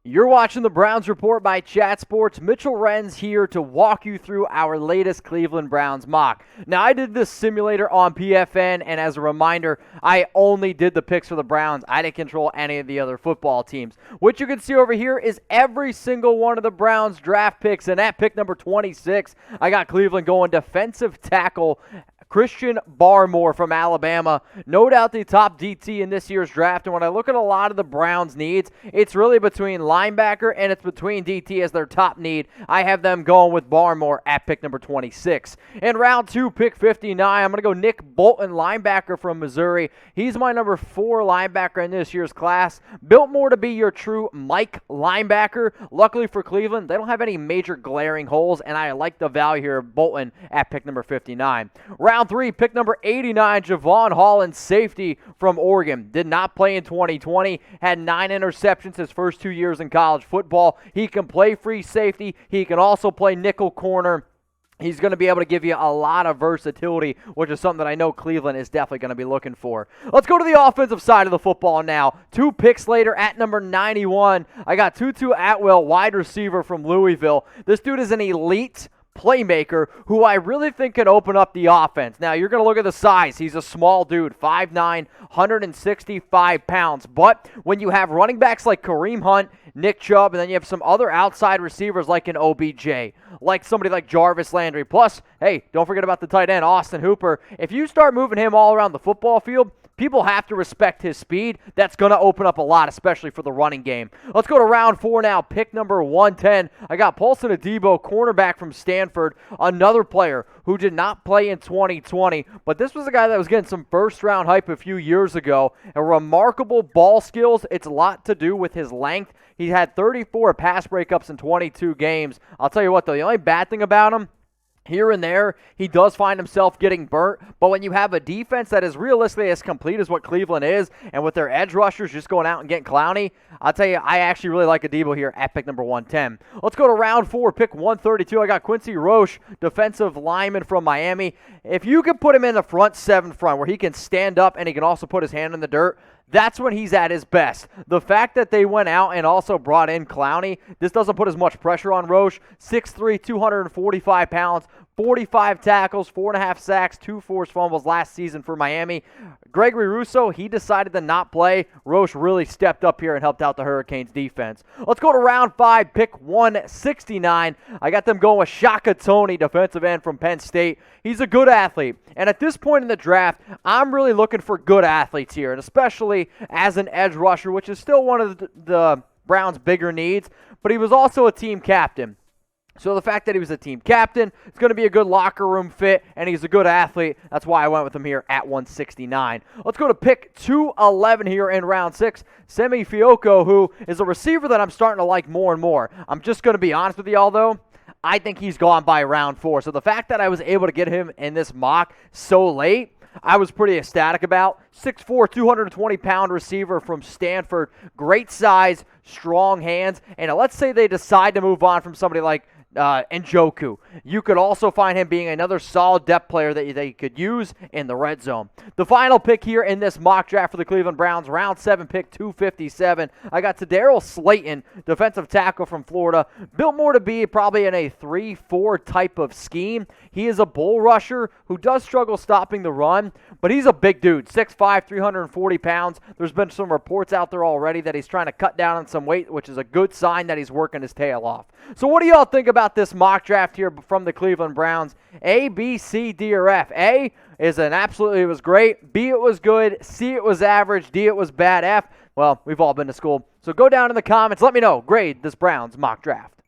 You're watching the Browns Report by Chat Sports. Mitchell Renz here to walk you through our latest Cleveland Browns mock. Now, I did this simulator on PFN, and as a reminder, I only did the picks for the Browns. I didn't control any of the other football teams. What you can see over here is every single one of the Browns draft picks, and at pick number 26, I got Cleveland going defensive tackle Christian Barmore from Alabama. No doubt the top DT in this year's draft. And when I look at a lot of the Browns' needs, it's really between linebacker and it's between DT as their top need. I have them going with Barmore at pick number 26. In round 2, pick 59, I'm going to go Nick Bolton, linebacker from Missouri. He's my number 4 linebacker in this year's class. Built more to be your true Mike linebacker. Luckily for Cleveland, they don't have any major glaring holes, and I like the value here of Bolton at pick number 59. Round 3, pick number 89, Jevon Holland, safety from Oregon. Did not play in 2020, had 9 interceptions his first 2 years in college football. He can play free safety. He can also play nickel corner. He's going to be able to give you a lot of versatility, which is something that I know Cleveland is definitely going to be looking for. Let's go to the offensive side of the football now. 2 picks later at number 91, I got Tutu Atwell, wide receiver from Louisville. This dude is an elite playmaker who I really think can open up the offense. Now, you're going to look at the size. He's a small dude, 5'9", 165 pounds. But when you have running backs like Kareem Hunt, Nick Chubb, and then you have some other outside receivers like an OBJ, like somebody like Jarvis Landry. Plus, hey, don't forget about the tight end, Austin Hooper. If you start moving him all around the football field, people have to respect his speed. That's going to open up a lot, especially for the running game. Let's go to round 4 now. Pick number 110. I got Paulson Adebo, cornerback from Stanford, another player who did not play in 2020, but this was a guy that was getting some first-round hype a few years ago. A remarkable ball skills. It's a lot to do with his length. He had 34 pass breakups in 22 games. I'll tell you what, though, the only bad thing about him, here and there, he does find himself getting burnt, but when you have a defense that is realistically as complete as what Cleveland is, and with their edge rushers just going out and getting clowny, I'll tell you, I actually really like Adebo here at pick number 110. Let's go to round 4, pick 132. I got Quincy Roche, defensive lineman from Miami. If you could put him in the front 7 front where he can stand up and he can also put his hand in the dirt, that's when he's at his best. The fact that they went out and also brought in Clowney, this doesn't put as much pressure on Roche. 6'3", 245 pounds, 45 tackles, 4.5 sacks, 2 forced fumbles last season for Miami. Gregory Rousseau, he decided to not play. Roche really stepped up here and helped out the Hurricanes defense. Let's go to round 5, pick 169. I got them going with Shaka Toney, defensive end from Penn State. He's a good athlete. And at this point in the draft, I'm really looking for good athletes here, and especially as an edge rusher, which is still one of the Browns' bigger needs, but he was also a team captain. So the fact that he was a team captain, it's going to be a good locker room fit, and he's a good athlete. That's why I went with him here at 169. Let's go to pick 211 here in round 6. Simi Fehoko, who is a receiver that I'm starting to like more and more. I'm just going to be honest with y'all, though. I think he's gone by round 4. So the fact that I was able to get him in this mock so late, I was pretty ecstatic about. 6'4", 220-pound receiver from Stanford. Great size, strong hands. And let's say they decide to move on from somebody like Njoku. You could also find him being another solid depth player that they could use in the red zone. The final pick here in this mock draft for the Cleveland Browns, round 7, pick 257. I got Tedarrell Slaton, defensive tackle from Florida. Built more to be probably in a 3-4 type of scheme. He is a bull rusher who does struggle stopping the run, but he's a big dude, 6'5", 340 pounds. There's been some reports out there already that he's trying to cut down on some weight, which is a good sign that he's working his tail off. So what do y'all think about this mock draft here from the Cleveland Browns? A, B, C, D, or F? A is an absolutely, it was great. B, it was good. C, it was average. D, it was bad. F, well, we've all been to school. So go down in the comments. Let me know. Grade this Browns mock draft.